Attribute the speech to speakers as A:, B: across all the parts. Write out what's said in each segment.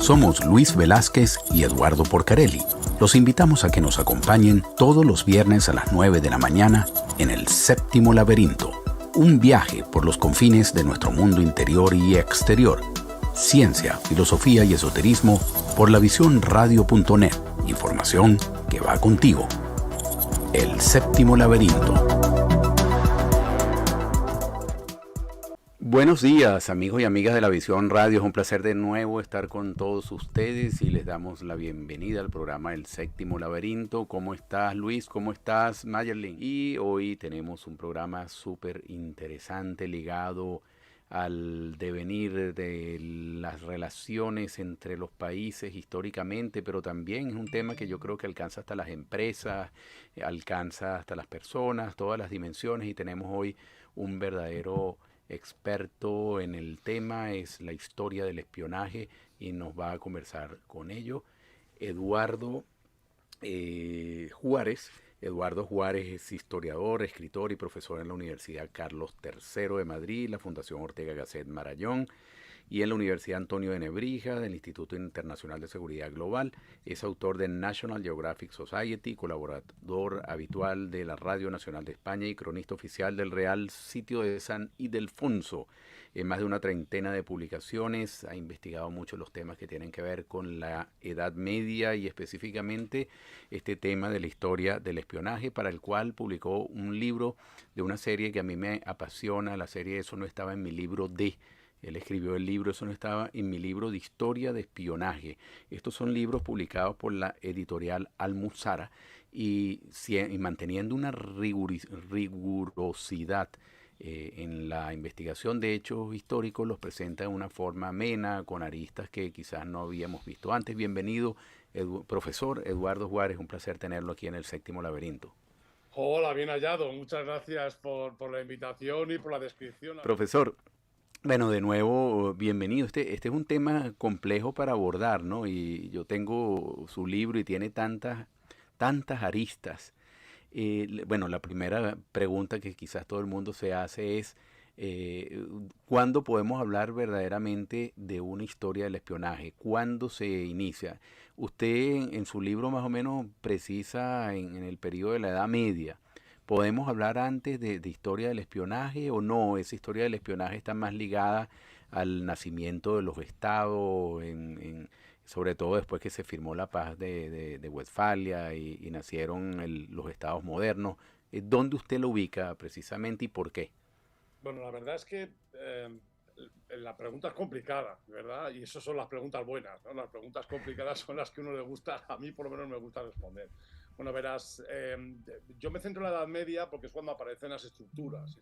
A: Somos Luis Velázquez y Eduardo Porcarelli. Los invitamos a que nos acompañen todos los viernes a las 9 de la mañana en El Séptimo Laberinto. Un viaje por los confines de nuestro mundo interior y exterior. Ciencia, filosofía y esoterismo por lavisiónradio.net. Información que va contigo. El Séptimo Laberinto. Buenos días, amigos y amigas de La Visión Radio. Es un placer de nuevo estar con todos ustedes y les damos la bienvenida al programa El Séptimo Laberinto. ¿Cómo estás, Luis? ¿Cómo estás, Mayerlin? Y hoy tenemos un programa súper interesante ligado al devenir de las relaciones entre los países históricamente, pero también es un tema que yo creo que alcanza hasta las empresas, alcanza hasta las personas, todas las dimensiones, y tenemos hoy un verdadero experto en el tema, es la historia del espionaje, y nos va a conversar con ello Eduardo Juárez. Eduardo Juárez es historiador, escritor y profesor en la Universidad Carlos III de Madrid, la Fundación Ortega Gasset Marallón y en la Universidad Antonio de Nebrija del Instituto Internacional de Seguridad Global. Es autor de National Geographic Society, colaborador habitual de la Radio Nacional de España y cronista oficial del Real Sitio de San Ildefonso. En más de una treintena de publicaciones ha investigado mucho los temas que tienen que ver con la Edad Media y específicamente este tema de la historia del espionaje, para el cual publicó un libro de una serie que a mí me apasiona. La serie Eso no estaba en mi libro de... Él escribió el libro, eso no estaba en mi libro de historia de espionaje. Estos son libros publicados por la editorial Almuzara y manteniendo una rigurosidad en la investigación de hechos históricos, los presenta de una forma amena, con aristas que quizás no habíamos visto antes. Bienvenido, profesor Eduardo Juárez, un placer tenerlo aquí en El Séptimo Laberinto.
B: Hola, bien hallado. Muchas gracias por la invitación y por la descripción.
A: Profesor, bueno, de nuevo, bienvenido. Este es un tema complejo para abordar, ¿no? Y yo tengo su libro y tiene tantas aristas. Bueno, la primera pregunta que quizás todo el mundo se hace es, ¿cuándo podemos hablar verdaderamente de una historia del espionaje? ¿Cuándo se inicia? Usted en su libro más o menos precisa en el periodo de la Edad Media. ¿Podemos hablar antes de historia del espionaje o no? Esa historia del espionaje está más ligada al nacimiento de los estados, sobre todo después que se firmó la paz de Westfalia y nacieron los estados modernos. ¿Dónde usted lo ubica precisamente y por qué?
B: Bueno, la verdad es que la pregunta es complicada, ¿verdad? Y esas son las preguntas buenas, ¿no? Las preguntas complicadas son las que a uno le gusta, a mí por lo menos me gusta responder. Bueno, verás, yo me centro en la Edad Media porque es cuando aparecen las estructuras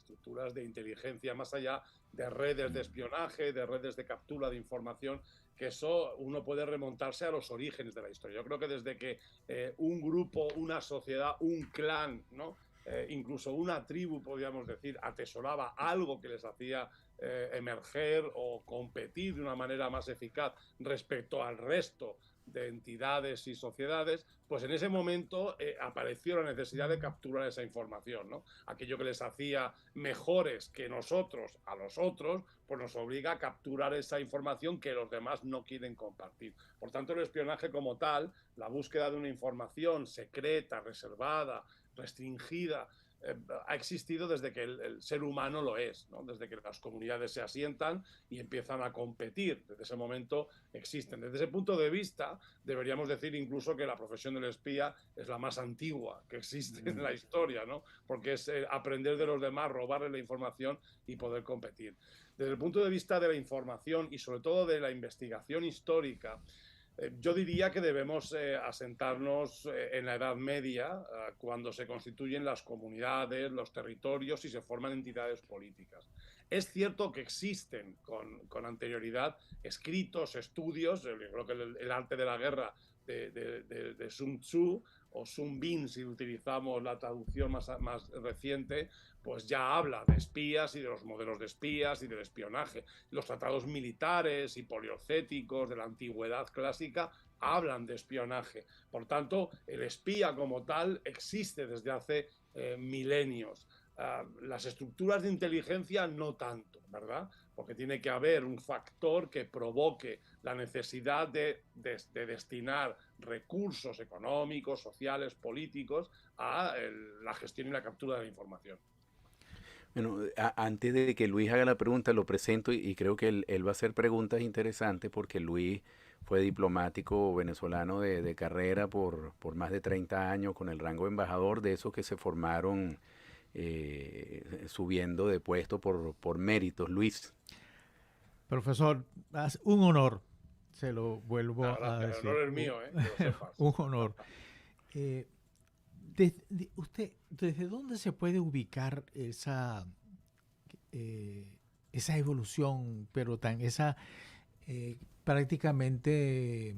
B: de inteligencia, más allá de redes de espionaje, de redes de captura de información, que eso uno puede remontarse a los orígenes de la historia. Yo creo que desde que un grupo, una sociedad, un clan, ¿no? Incluso una tribu, podríamos decir, atesoraba algo que les hacía emerger o competir de una manera más eficaz respecto al resto de entidades y sociedades, pues en ese momento apareció la necesidad de capturar esa información, ¿no? Aquello que les hacía mejores que nosotros a los otros, pues nos obliga a capturar esa información que los demás no quieren compartir. Por tanto, el espionaje como tal, la búsqueda de una información secreta, reservada, restringida, ha existido desde que el ser humano lo es, ¿no? Desde que las comunidades se asientan y empiezan a competir. Desde ese momento existen. Desde ese punto de vista, deberíamos decir incluso que la profesión del espía es la más antigua que existe en la historia, ¿no? Porque es aprender de los demás, robarle la información y poder competir. Desde el punto de vista de la información y sobre todo de la investigación histórica, yo diría que debemos asentarnos en la Edad Media, cuando se constituyen las comunidades, los territorios y se forman entidades políticas. Es cierto que existen con anterioridad escritos, estudios, yo creo que el arte de la guerra de Sun Tzu o Sun Bin, si utilizamos la traducción más reciente, pues ya habla de espías y de los modelos de espías y del espionaje. Los tratados militares y poliocéticos de la antigüedad clásica hablan de espionaje. Por tanto, el espía como tal existe desde hace milenios. Las estructuras de inteligencia no tanto, ¿verdad? Porque tiene que haber un factor que provoque la necesidad de destinar recursos económicos, sociales, políticos a la gestión y la captura de la información.
A: Bueno, antes de que Luis haga la pregunta, lo presento y creo que él va a hacer preguntas interesantes porque Luis fue diplomático venezolano de carrera por más de 30 años con el rango de embajador, de esos que se formaron subiendo de puesto por méritos. Luis.
C: Profesor, es un honor, se lo vuelvo a
B: El
C: decir.
B: honor es mío, que lo sepas.
C: Un honor. Usted, ¿desde dónde se puede ubicar esa evolución, pero esa prácticamente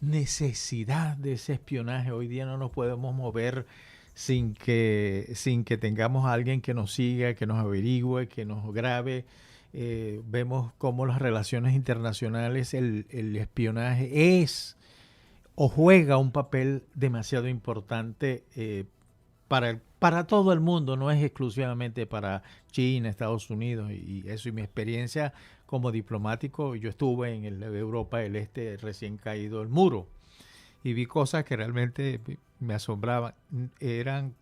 C: necesidad de ese espionaje? Hoy día no nos podemos mover sin que tengamos a alguien que nos siga, que nos averigüe, que nos grabe. Vemos cómo las relaciones internacionales, el espionaje es o juega un papel demasiado importante para todo el mundo, no es exclusivamente para China, Estados Unidos y eso. Y mi experiencia como diplomático, yo estuve en Europa del Este recién caído el muro y vi cosas que realmente me asombraban. Eran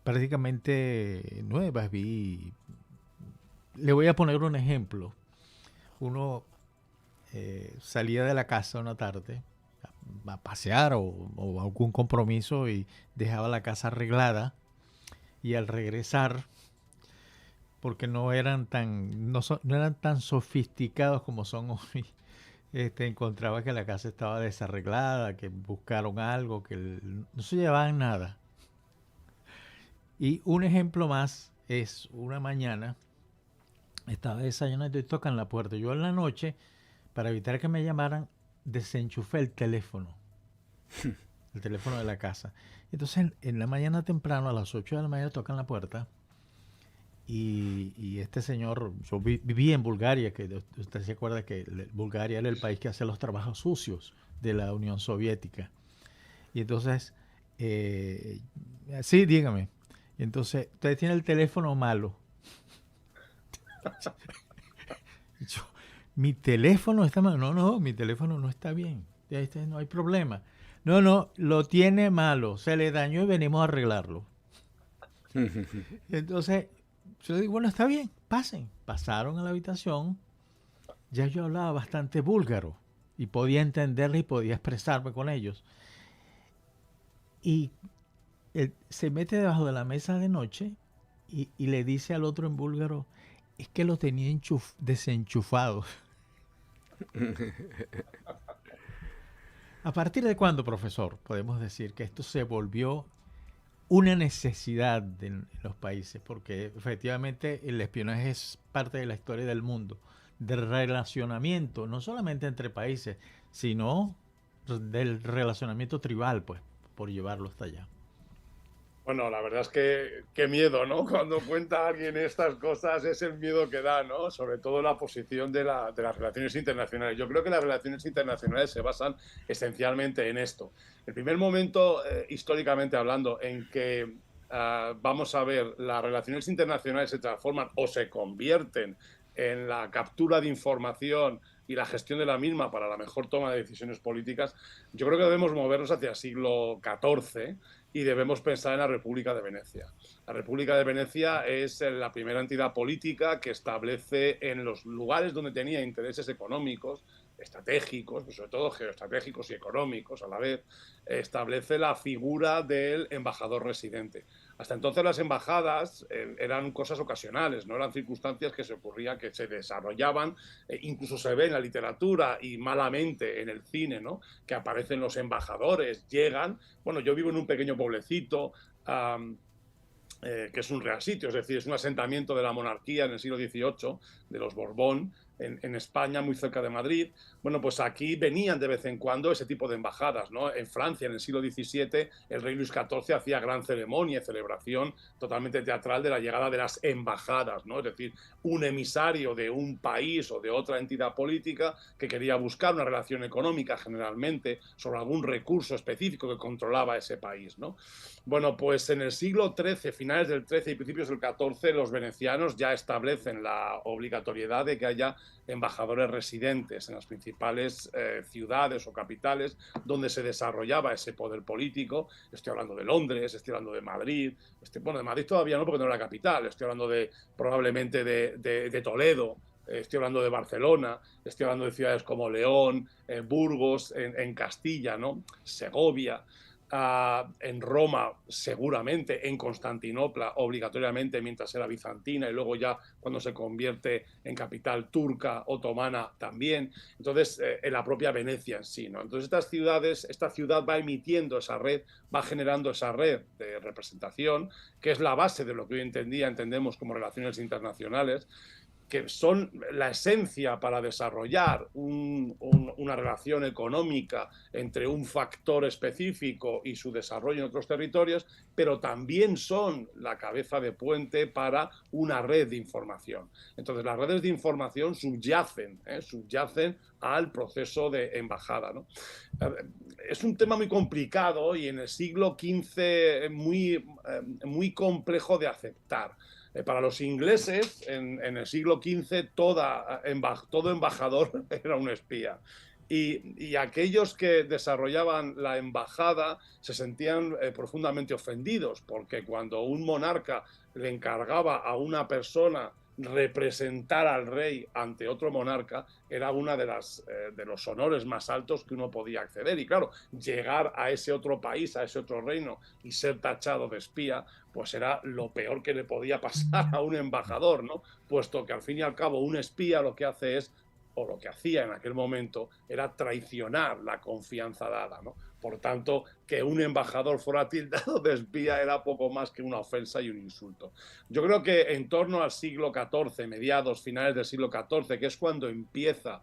C: prácticamente nuevas. Le voy a poner un ejemplo. Uno salía de la casa una tarde a pasear o algún compromiso y dejaba la casa arreglada, y al regresar, porque no eran tan sofisticados como son hoy, encontraba que la casa estaba desarreglada, que buscaron algo, que no se llevaban nada. Y un ejemplo más es una mañana, estaba desayunando y tocan la puerta. Yo en la noche, para evitar que me llamaran, desenchufé el teléfono de la casa. Entonces en la mañana temprano, a las 8 de la mañana, tocan la puerta y este señor, yo viví en Bulgaria, que usted se acuerda que Bulgaria era el país que hace los trabajos sucios de la Unión Soviética. Y entonces, sí, dígame. Y entonces, usted tiene el teléfono malo. Mi teléfono está mal. No, mi teléfono no está bien. No hay problema. No, lo tiene malo. Se le dañó y venimos a arreglarlo. Entonces, yo digo, bueno, está bien, pasen. Pasaron a la habitación. Ya yo hablaba bastante búlgaro y podía entenderles y podía expresarme con ellos. Y él se mete debajo de la mesa de noche y le dice al otro en búlgaro, es que lo tenía desenchufado. ¿A partir de cuándo, profesor, podemos decir que esto se volvió una necesidad en los países? Porque efectivamente el espionaje es parte de la historia del mundo, del relacionamiento, no solamente entre países, sino del relacionamiento tribal, pues, por llevarlo hasta allá.
B: Bueno, la verdad es que qué miedo, ¿no? Cuando cuenta alguien estas cosas es el miedo que da, ¿no? Sobre todo la posición de las relaciones internacionales. Yo creo que las relaciones internacionales se basan esencialmente en esto. El primer momento, históricamente hablando, en que vamos a ver las relaciones internacionales se transforman o se convierten en la captura de información y la gestión de la misma para la mejor toma de decisiones políticas, yo creo que debemos movernos hacia el siglo XIV y debemos pensar en la República de Venecia. La República de Venecia es la primera entidad política que establece en los lugares donde tenía intereses económicos, estratégicos, pero sobre todo geoestratégicos y económicos a la vez, establece la figura del embajador residente. Hasta entonces las embajadas eran cosas ocasionales, no eran circunstancias que se ocurrían, que se desarrollaban, incluso se ve en la literatura y malamente en el cine, ¿no? Que aparecen los embajadores, llegan. Bueno, yo vivo en un pequeño pueblecito que es un real sitio, es decir, es un asentamiento de la monarquía en el siglo XVIII, de los Borbón, en España, muy cerca de Madrid. Bueno, pues aquí venían de vez en cuando ese tipo de embajadas, ¿no? En Francia, en el siglo XVII, el rey Luis XIV hacía gran ceremonia y celebración totalmente teatral de la llegada de las embajadas, ¿no? Es decir, un emisario de un país o de otra entidad política que quería buscar una relación económica, generalmente, sobre algún recurso específico que controlaba ese país, ¿no? Bueno, pues en el siglo XIII, finales del XIII y principios del XIV, los venecianos ya establecen la obligatoriedad de que haya embajadores residentes en las principales ciudades o capitales donde se desarrollaba ese poder político. Estoy hablando de Londres, estoy hablando de Madrid, bueno, de Madrid todavía no porque no era capital, estoy hablando probablemente de Toledo, estoy hablando de Barcelona, estoy hablando de ciudades como León, Burgos, en Castilla, ¿no? Segovia. En Roma seguramente, en Constantinopla obligatoriamente mientras era bizantina y luego ya cuando se convierte en capital turca, otomana también. Entonces en la propia Venecia en sí, ¿no? Entonces esta ciudad va emitiendo esa red, va generando esa red de representación que es la base de lo que hoy entendemos como relaciones internacionales, que son la esencia para desarrollar una relación económica entre un factor específico y su desarrollo en otros territorios, pero también son la cabeza de puente para una red de información. Entonces, las redes de información subyacen al proceso de embajada, ¿no? Es un tema muy complicado y en el siglo XV muy complejo de aceptar. Para los ingleses, en el siglo XV, todo embajador era un espía. Y aquellos que desarrollaban la embajada se sentían profundamente ofendidos, porque cuando un monarca le encargaba a una persona representar al rey ante otro monarca, era una de los honores más altos que uno podía acceder. Y claro, llegar a ese otro país, a ese otro reino y ser tachado de espía, pues era lo peor que le podía pasar a un embajador, ¿no? Puesto que al fin y al cabo un espía lo que hace es, o lo que hacía en aquel momento, era traicionar la confianza dada, ¿no? Por tanto, que un embajador fuera tildado de espía era poco más que una ofensa y un insulto. Yo creo que en torno al siglo XIV, mediados, finales del siglo XIV, que es cuando empieza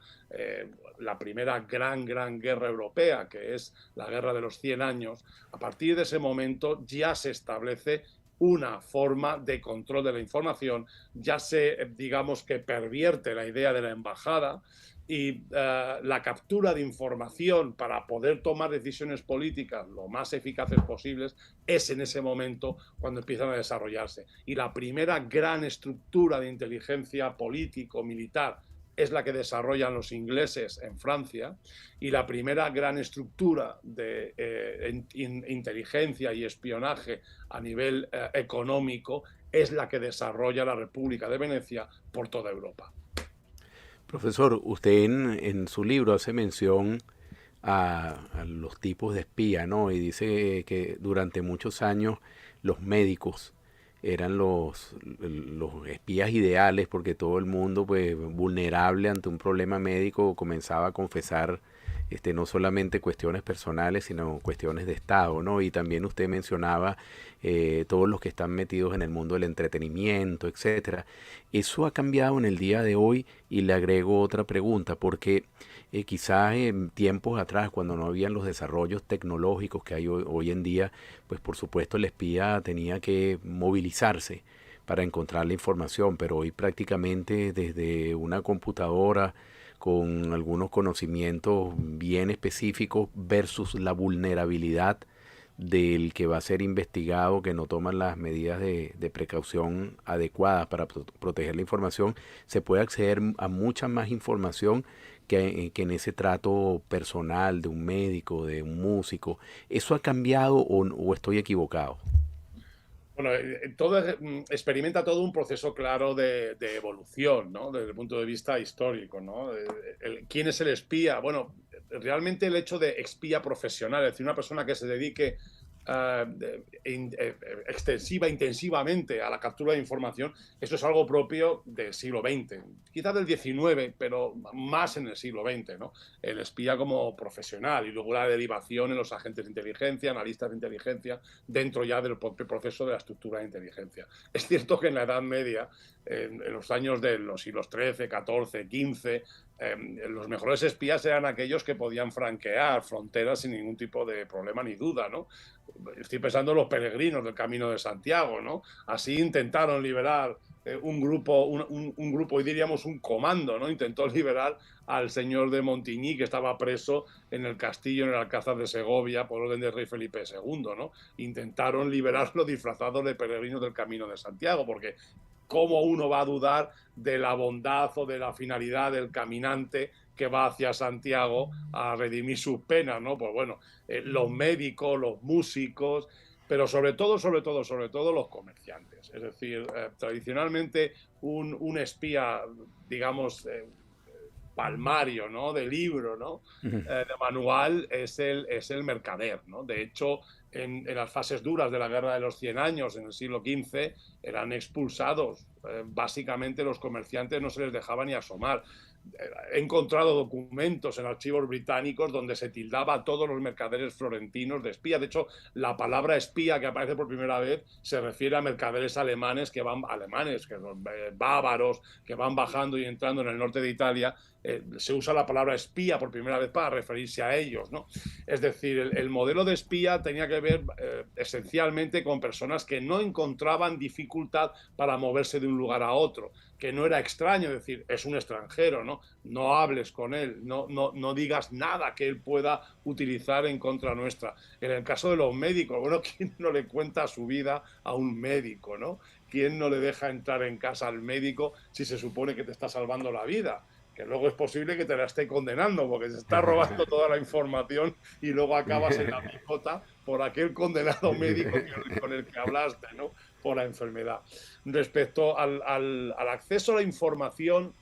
B: la primera gran guerra europea, que es la Guerra de los 100 años, a partir de ese momento ya se establece una forma de control de la información, ya se, digamos que pervierte la idea de la embajada y la captura de información para poder tomar decisiones políticas lo más eficaces posibles es en ese momento cuando empiezan a desarrollarse. Y la primera gran estructura de inteligencia político-militar es la que desarrollan los ingleses en Francia, y la primera gran estructura de inteligencia y espionaje a nivel económico es la que desarrolla la República de Venecia por toda Europa.
A: Profesor, usted en su libro hace mención a los tipos de espía, ¿no? Y dice que durante muchos años los médicos eran los espías ideales porque todo el mundo, pues, vulnerable ante un problema médico, comenzaba a confesar no solamente cuestiones personales, sino cuestiones de Estado, ¿no? Y también usted mencionaba todos los que están metidos en el mundo del entretenimiento, etcétera. Eso ha cambiado en el día de hoy y le agrego otra pregunta, porque quizás en tiempos atrás, cuando no habían los desarrollos tecnológicos que hay hoy en día, pues por supuesto el espía tenía que movilizarse para encontrar la información, pero hoy prácticamente desde una computadora con algunos conocimientos bien específicos versus la vulnerabilidad del que va a ser investigado, que no toman las medidas de precaución adecuadas para proteger la información, se puede acceder a mucha más información que en ese trato personal de un médico, de un músico. ¿Eso ha cambiado o estoy equivocado?
B: Bueno, experimenta todo un proceso claro de evolución, ¿no? Desde el punto de vista histórico, ¿no? ¿Quién es el espía? Bueno, realmente el hecho de espía profesional, es decir, una persona que se dedique extensiva, intensivamente a la captura de información, eso es algo propio del siglo XX, quizás del XIX, pero más en el siglo XX, ¿no? El espía como profesional y luego la derivación en los agentes de inteligencia, analistas de inteligencia, dentro ya del propio proceso de la estructura de inteligencia. Es cierto que en la Edad Media, en los años de los siglos XIII, XIV, XV, los mejores espías eran aquellos que podían franquear fronteras sin ningún tipo de problema ni duda, ¿no? Estoy pensando en los peregrinos del Camino de Santiago, ¿no? Así intentaron liberar un grupo, y diríamos un comando, ¿no? Intentó liberar al señor de Montigny, que estaba preso en el castillo, en el Alcázar de Segovia, por orden del rey Felipe II, ¿no? Intentaron liberarlo disfrazado de peregrinos del Camino de Santiago, porque ¿cómo uno va a dudar de la bondad o de la finalidad del caminante que va hacia Santiago a redimir sus penas, ¿no? Pues bueno, los médicos, los músicos, pero sobre todo los comerciantes. Es decir, tradicionalmente un espía, digamos, palmario, ¿no? De libro, ¿no? De manual es el mercader, ¿no? De hecho, en las fases duras de la Guerra de los 100 Años, en el siglo XV, eran expulsados. Básicamente los comerciantes no se les dejaba ni asomar. He encontrado documentos en archivos británicos donde se tildaba a todos los mercaderes florentinos de espía. De hecho, la palabra espía que aparece por primera vez se refiere a mercaderes alemanes, que son bávaros, que van bajando y entrando en el norte de Italia. Se usa la palabra espía por primera vez para referirse a ellos, ¿no? Es decir, el modelo de espía tenía que ver esencialmente con personas que no encontraban dificultad para moverse de un lugar a otro, que no era extraño, es decir, es un extranjero, ¿no? No hables con él, no digas nada que él pueda utilizar en contra nuestra. En el caso de los médicos, bueno, ¿quién no le cuenta su vida a un médico, ¿no? ¿Quién no le deja entrar en casa al médico si se supone que te está salvando la vida? Que luego es posible que te la esté condenando porque se está robando toda la información y luego acabas en la picota por aquel condenado médico con el que hablaste, ¿no? Por la enfermedad. Respecto al acceso a la información,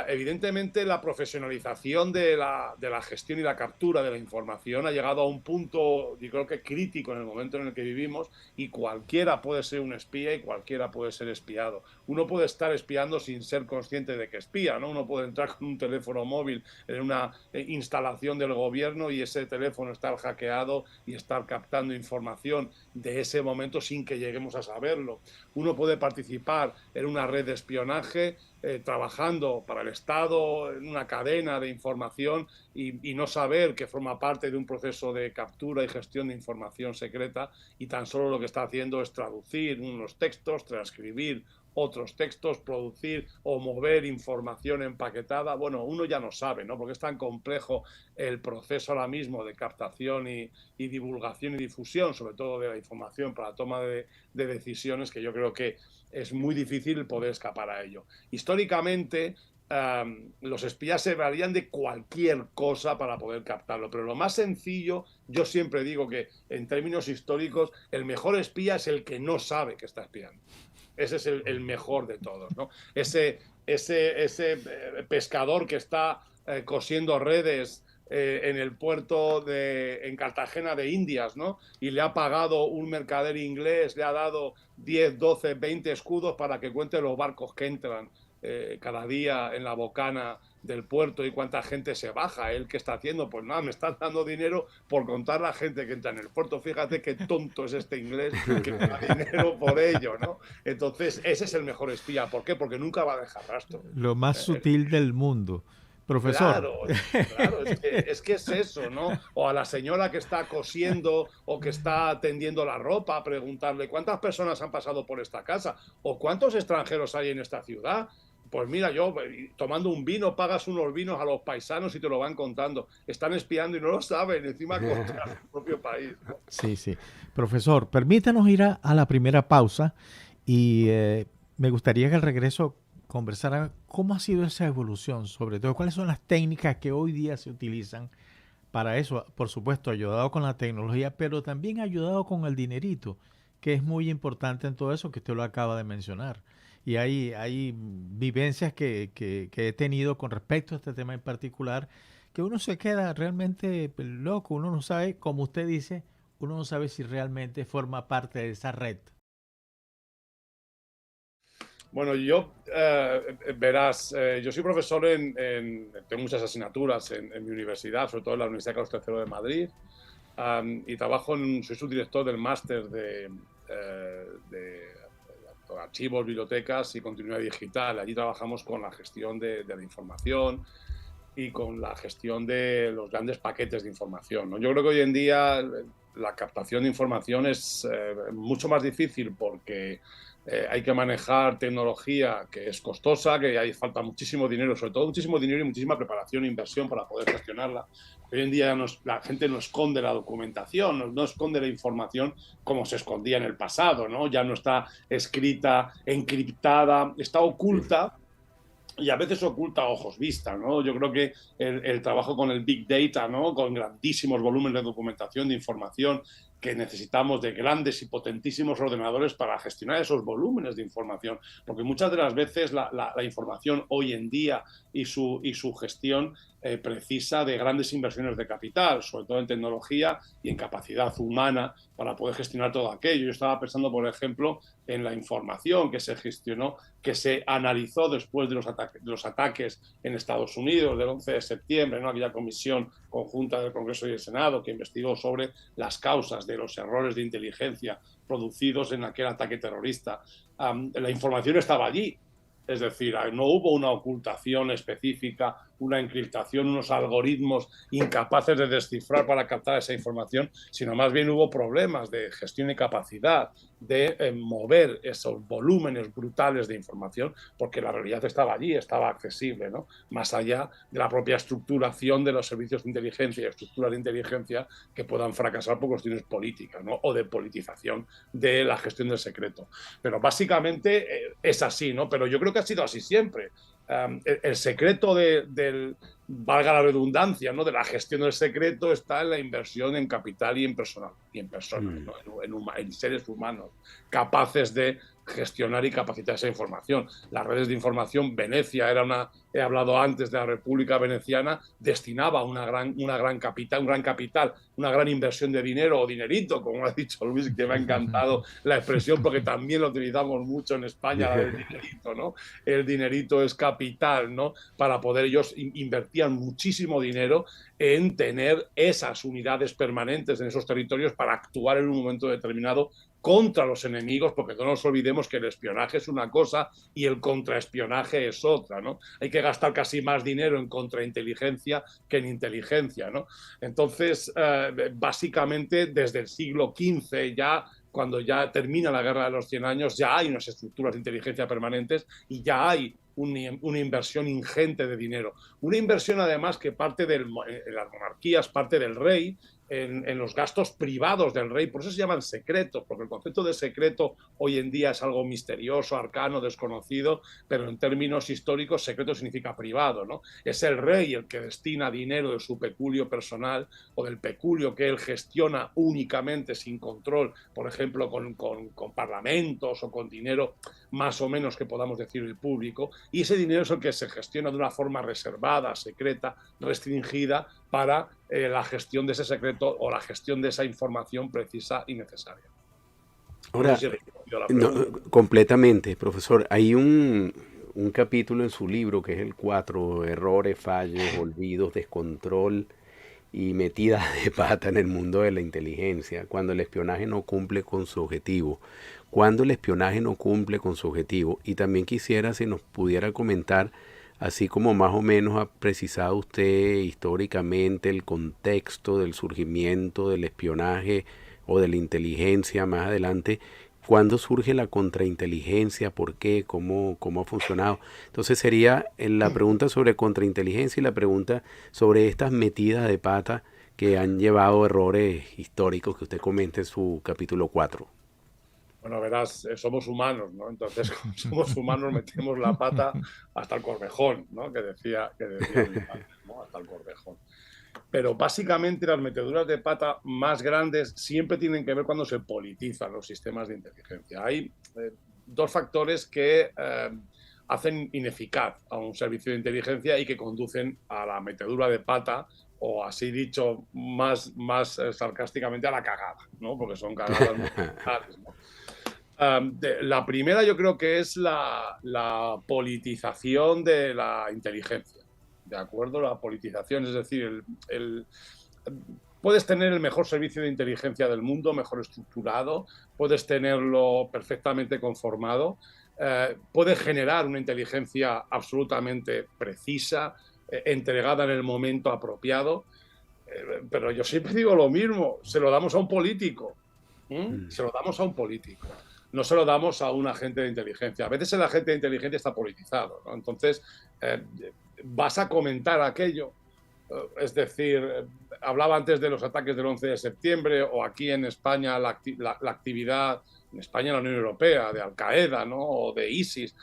B: evidentemente la profesionalización de la gestión y la captura de la información ha llegado a un punto, yo creo que crítico en el momento en el que vivimos, y cualquiera puede ser un espía y cualquiera puede ser espiado. Uno puede estar espiando sin ser consciente de que espía, ¿no? Uno puede entrar con un teléfono móvil en una instalación del gobierno y ese teléfono estar hackeado y estar captando información de ese momento sin que lleguemos a saberlo. Uno puede participar en una red de espionaje trabajando para el Estado en una cadena de información y no saber que forma parte de un proceso de captura y gestión de información secreta, y tan solo lo que está haciendo es traducir unos textos, transcribir otros textos, producir o mover información empaquetada. Bueno, uno ya no sabe, ¿no? Porque es tan complejo el proceso ahora mismo de captación y divulgación y difusión, sobre todo de la información para la toma de decisiones, que yo creo que es muy difícil poder escapar a ello. Históricamente, los espías se valían de cualquier cosa para poder captarlo, pero lo más sencillo, yo siempre digo que en términos históricos, el mejor espía es el que no sabe que está espiando. Ese es el mejor de todos, ¿no? Ese pescador que está cosiendo redes en el puerto en Cartagena de Indias, ¿no? Y le ha pagado un mercader inglés, le ha dado 10, 12, 20 escudos para que cuente los barcos que entran cada día en la bocana del puerto y cuánta gente se baja. ¿Él qué está haciendo? Pues nada, me están dando dinero por contar la gente que entra en el puerto. Fíjate qué tonto es este inglés que me da dinero por ello, ¿no? Entonces, ese es el mejor espía. ¿Por qué? Porque nunca va a dejar rastro.
C: Lo más sutil del mundo. Profesor.
B: Claro, es que es eso, ¿no? O a la señora que está cosiendo o que está tendiendo la ropa, preguntarle cuántas personas han pasado por esta casa o cuántos extranjeros hay en esta ciudad. Pues mira, yo tomando un vino, pagas unos vinos a los paisanos y te lo van contando. Están espiando y no lo saben, encima contra su propio país, ¿no?
C: Sí, sí. Profesor, permítanos ir a la primera pausa y me gustaría que al regreso conversara cómo ha sido esa evolución, sobre todo cuáles son las técnicas que hoy día se utilizan para eso. Por supuesto, ayudado con la tecnología, pero también ayudado con el dinerito, que es muy importante en todo eso que usted lo acaba de mencionar. Y hay vivencias que he tenido con respecto a este tema en particular, que uno se queda realmente loco, uno no sabe, como usted dice, uno no sabe si realmente forma parte de esa red.
B: Bueno, yo, verás, yo soy profesor tengo muchas asignaturas en mi universidad, sobre todo en la Universidad Carlos III de Madrid, y soy subdirector del máster de archivos, bibliotecas y continuidad digital. Allí trabajamos con la gestión de la información y con la gestión de los grandes paquetes de información, ¿no? Yo creo que hoy en día la captación de información es mucho más difícil porque hay que manejar tecnología que es costosa, que hay falta muchísimo dinero, sobre todo muchísimo dinero y muchísima preparación e inversión para poder gestionarla. Hoy en día la gente no esconde la documentación, no esconde la información como se escondía en el pasado, ¿no? Ya no está escrita, encriptada, está oculta. Y a veces oculta a ojos vista, ¿no? Yo creo que el trabajo con el Big Data, ¿no? Con grandísimos volúmenes de documentación, de información, que necesitamos de grandes y potentísimos ordenadores para gestionar esos volúmenes de información, porque muchas de las veces la información hoy en día y su gestión precisa de grandes inversiones de capital, sobre todo en tecnología y en capacidad humana para poder gestionar todo aquello. Yo estaba pensando, por ejemplo, en la información que se gestionó, que se analizó después de los ataques en Estados Unidos del 11 de septiembre, ¿no? Aquella comisión conjunta del Congreso y el Senado que investigó sobre las causas de los errores de inteligencia producidos en aquel ataque terrorista. La información estaba allí. Es decir, no hubo una ocultación específica, una encriptación, unos algoritmos incapaces de descifrar para captar esa información, sino más bien hubo problemas de gestión y capacidad de mover esos volúmenes brutales de información, porque la realidad estaba allí, estaba accesible, ¿no? Más allá de la propia estructuración de los servicios de inteligencia y estructuras de inteligencia que puedan fracasar por cuestiones políticas, ¿no? O de politización de la gestión del secreto. Pero básicamente es así, ¿no? Pero yo creo que ha sido así siempre. El secreto del, valga la redundancia, ¿no? De la gestión del secreto está en la inversión en capital y en personal, ¿no? En seres humanos capaces de gestionar y capacitar esa información. Las redes de información, Venecia he hablado antes de la República Veneciana, destinaba una gran capital, una gran inversión de dinero o dinerito, como ha dicho Luis, que me ha encantado la expresión porque también lo utilizamos mucho en España, la del dinerito, ¿no? El dinerito es capital, ¿no? Para poder, ellos invertían muchísimo dinero en tener esas unidades permanentes en esos territorios para actuar en un momento determinado contra los enemigos, porque no nos olvidemos que el espionaje es una cosa y el contraespionaje es otra, ¿no? Hay que gastar casi más dinero en contrainteligencia que en inteligencia, ¿no? Entonces, básicamente, desde el siglo XV ya, cuando ya termina la Guerra de los 100 años, ya hay unas estructuras de inteligencia permanentes y ya hay una inversión ingente de dinero. Una inversión, además, que parte en las monarquías, parte del rey, en los gastos privados del rey, por eso se llaman secretos, porque el concepto de secreto hoy en día es algo misterioso, arcano, desconocido, pero en términos históricos secreto significa privado, ¿no? Es el rey el que destina dinero de su peculio personal o del peculio que él gestiona únicamente sin control, por ejemplo, con parlamentos o con dinero más o menos que podamos decir el público, y ese dinero es el que se gestiona de una forma reservada, secreta, restringida para la gestión de ese secreto o la gestión de esa información precisa y necesaria.
A: Ahora, no sé si no, completamente, profesor. Hay un capítulo en su libro que es el 4, errores, fallos, olvidos, descontrol y metidas de pata en el mundo de la inteligencia, cuando el espionaje no cumple con su objetivo. Cuando el espionaje no cumple con su objetivo. Y también quisiera si nos pudiera comentar, así como más o menos ha precisado usted históricamente el contexto del surgimiento del espionaje o de la inteligencia más adelante, ¿cuándo surge la contrainteligencia? ¿Por qué? ¿Cómo ha funcionado? Entonces sería la pregunta sobre contrainteligencia y la pregunta sobre estas metidas de pata que han llevado a errores históricos que usted comenta en su capítulo 4.
B: Bueno, verás, somos humanos, ¿no? Entonces, como somos humanos, metemos la pata hasta el corvejón, ¿no? Que decía mi padre, ¿no? Hasta el corvejón. Pero básicamente las meteduras de pata más grandes siempre tienen que ver cuando se politizan los sistemas de inteligencia. Hay dos factores que hacen ineficaz a un servicio de inteligencia y que conducen a la metedura de pata, o así dicho más sarcásticamente, a la cagada, ¿no? Porque son cagadas muy brutales, ¿no? La primera yo creo que es la politización de la inteligencia, ¿de acuerdo? La politización, es decir, puedes tener el mejor servicio de inteligencia del mundo, mejor estructurado, puedes tenerlo perfectamente conformado, puedes generar una inteligencia absolutamente precisa, entregada en el momento apropiado, pero yo siempre digo lo mismo, se lo damos a un político, se lo damos a un político. No se lo damos a un agente de inteligencia. A veces el agente de inteligencia está politizado, ¿no? Entonces, vas a comentar aquello. Es decir, hablaba antes de los ataques del 11 de septiembre, o aquí en España la actividad, en España en la Unión Europea, de Al-Qaeda, ¿no? O de ISIS.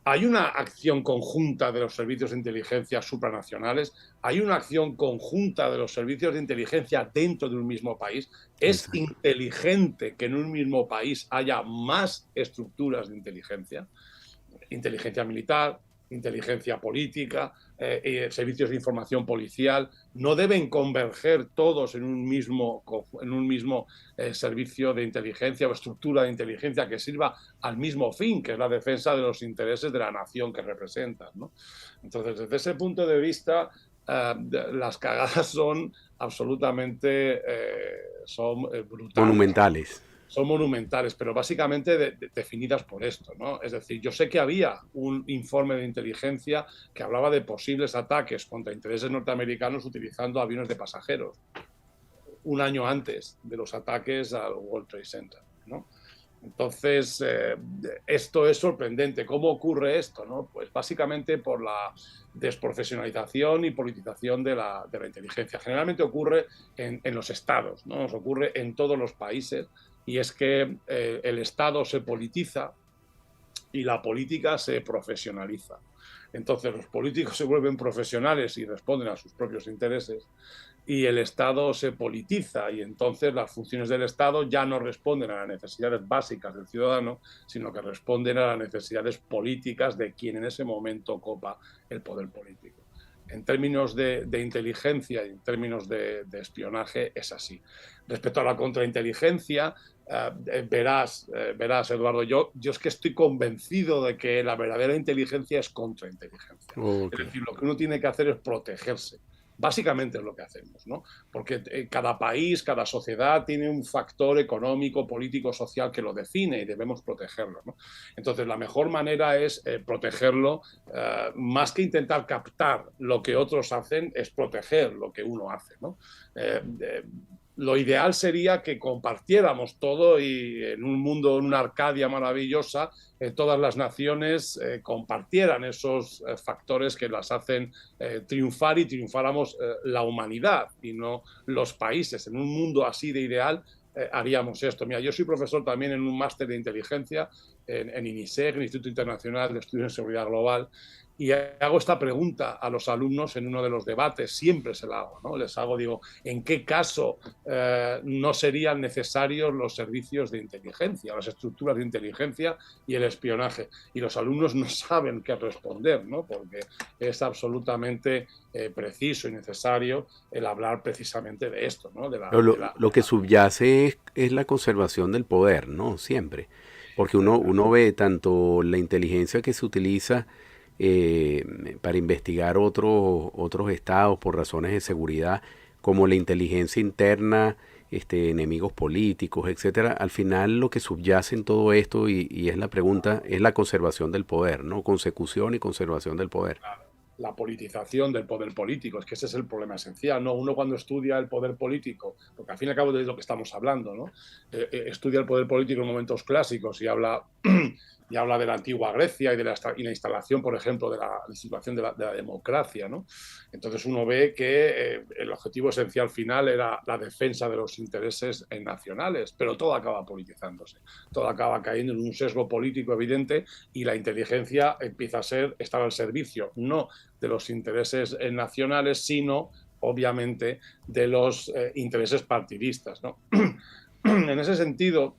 B: Hay una acción conjunta de los servicios de inteligencia supranacionales, hay una acción conjunta de los servicios de inteligencia dentro de un mismo país. Es inteligente que en un mismo país haya más estructuras de inteligencia militar, inteligencia política, servicios de información policial. No deben converger todos en un mismo servicio de inteligencia o estructura de inteligencia que sirva al mismo fin, que es la defensa de los intereses de la nación que representan, ¿no? Entonces, desde ese punto de vista, las cagadas son absolutamente brutales.
A: Monumentales.
B: Son monumentales, pero básicamente definidas por esto, ¿no? Es decir, yo sé que había un informe de inteligencia que hablaba de posibles ataques contra intereses norteamericanos utilizando aviones de pasajeros, un año antes de los ataques al World Trade Center, ¿no? Entonces, esto es sorprendente. ¿Cómo ocurre esto, no? Pues básicamente por la desprofesionalización y politización de la inteligencia. Generalmente ocurre en los estados, ¿no? Nos ocurre en todos los países, y es que el Estado se politiza y la política se profesionaliza. Entonces los políticos se vuelven profesionales y responden a sus propios intereses, y el Estado se politiza, y entonces las funciones del Estado ya no responden a las necesidades básicas del ciudadano, sino que responden a las necesidades políticas de quien en ese momento ocupa el poder político. En términos de inteligencia y en términos de espionaje es así. Respecto a la contrainteligencia, verás, Eduardo, yo es que estoy convencido de que la verdadera inteligencia es contrainteligencia. Okay. Es decir, lo que uno tiene que hacer es protegerse. Básicamente es lo que hacemos, ¿no? Porque cada país, cada sociedad tiene un factor económico, político, social que lo define, y debemos protegerlo, ¿no? Entonces, la mejor manera es protegerlo, más que intentar captar lo que otros hacen, es proteger lo que uno hace, ¿no? Lo ideal sería que compartiéramos todo, y en un mundo, en una Arcadia maravillosa, todas las naciones compartieran esos factores que las hacen triunfar, y triunfáramos la humanidad y no los países. En un mundo así de ideal haríamos esto. Mira, yo soy profesor también en un máster de inteligencia en INISEG, el Instituto Internacional de Estudios en Seguridad Global, y hago esta pregunta a los alumnos en uno de los debates, siempre se la hago, ¿no? Les hago, digo, ¿en qué caso no serían necesarios los servicios de inteligencia, las estructuras de inteligencia y el espionaje? Y los alumnos no saben qué responder, ¿no? Porque es absolutamente preciso y necesario el hablar precisamente de esto, ¿no?
A: Lo que subyace es la conservación del poder, ¿no? Siempre. Porque uno ve tanto la inteligencia que se utiliza para investigar otros estados por razones de seguridad, como la inteligencia interna, enemigos políticos, etcétera. Al final lo que subyace en todo esto, y es la pregunta, es la conservación del poder, ¿no? Consecución y conservación del poder.
B: La politización del poder político, es que ese es el problema esencial, ¿no? Uno, cuando estudia el poder político, porque al fin y al cabo de lo que estamos hablando, ¿no? Estudia el poder político en momentos clásicos y habla de la antigua Grecia y de la instalación, por ejemplo, de la situación de la democracia, ¿no? Entonces uno ve que el objetivo esencial final era la defensa de los intereses nacionales, pero todo acaba politizándose, todo acaba cayendo en un sesgo político evidente, y la inteligencia empieza a estar al servicio, no de los intereses nacionales, sino, obviamente, de los intereses partidistas, ¿no? En ese sentido,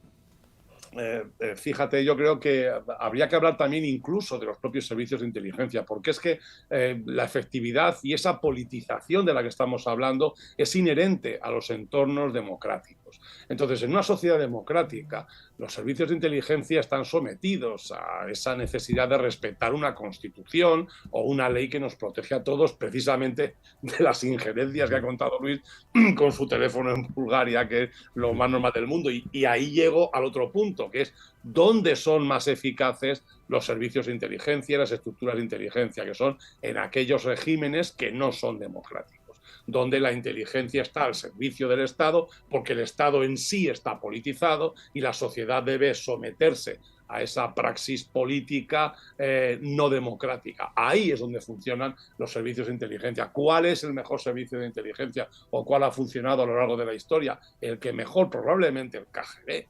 B: Fíjate, yo creo que habría que hablar también incluso de los propios servicios de inteligencia, porque es que la efectividad y esa politización de la que estamos hablando es inherente a los entornos democráticos. Entonces, en una sociedad democrática, los servicios de inteligencia están sometidos a esa necesidad de respetar una constitución o una ley que nos protege a todos precisamente de las injerencias que ha contado Luis con su teléfono en Bulgaria, que es lo más normal del mundo. Y ahí llego al otro punto, que es dónde son más eficaces los servicios de inteligencia, las estructuras de inteligencia, que son en aquellos regímenes que no son democráticos, donde la inteligencia está al servicio del Estado, porque el Estado en sí está politizado y la sociedad debe someterse a esa praxis política no democrática. Ahí es donde funcionan los servicios de inteligencia. ¿Cuál es el mejor servicio de inteligencia o cuál ha funcionado a lo largo de la historia? El que mejor, probablemente el KGB.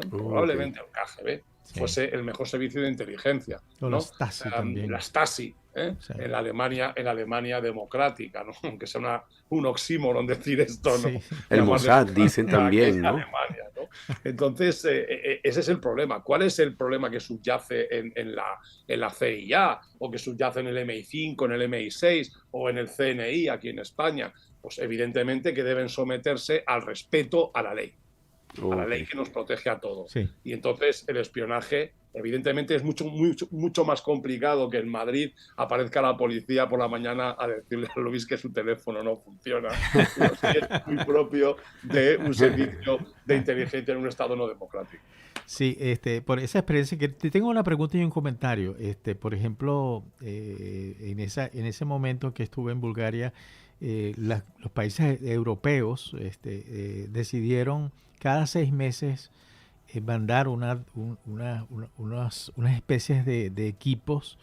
B: Probablemente el KGB fuese el mejor servicio de inteligencia.
C: O
B: ¿no?
C: la Stasi también.
B: La Stasi, sí. en la Alemania democrática, ¿no? Aunque sea un oxímoron decir esto, ¿no?
C: Sí.
A: El Mossad dicen también, ¿no?
B: Alemania, ¿no? Entonces, ese es el problema. ¿Cuál es el problema que subyace en la CIA o que subyace en el MI5, en el MI6 o en el CNI aquí en España? Pues evidentemente que deben someterse al respeto a la ley. A la ley que nos protege a todos.
C: Sí.
B: Y entonces el espionaje, evidentemente, es mucho más complicado que en Madrid aparezca la policía por la mañana a decirle a Luis que su teléfono no funciona. Es muy propio de un servicio de inteligencia en un Estado no democrático.
C: Sí, por esa experiencia, que te tengo una pregunta y un comentario. Por ejemplo, en ese momento que estuve en Bulgaria, los países europeos decidieron cada 6 meses mandar unas especies de equipos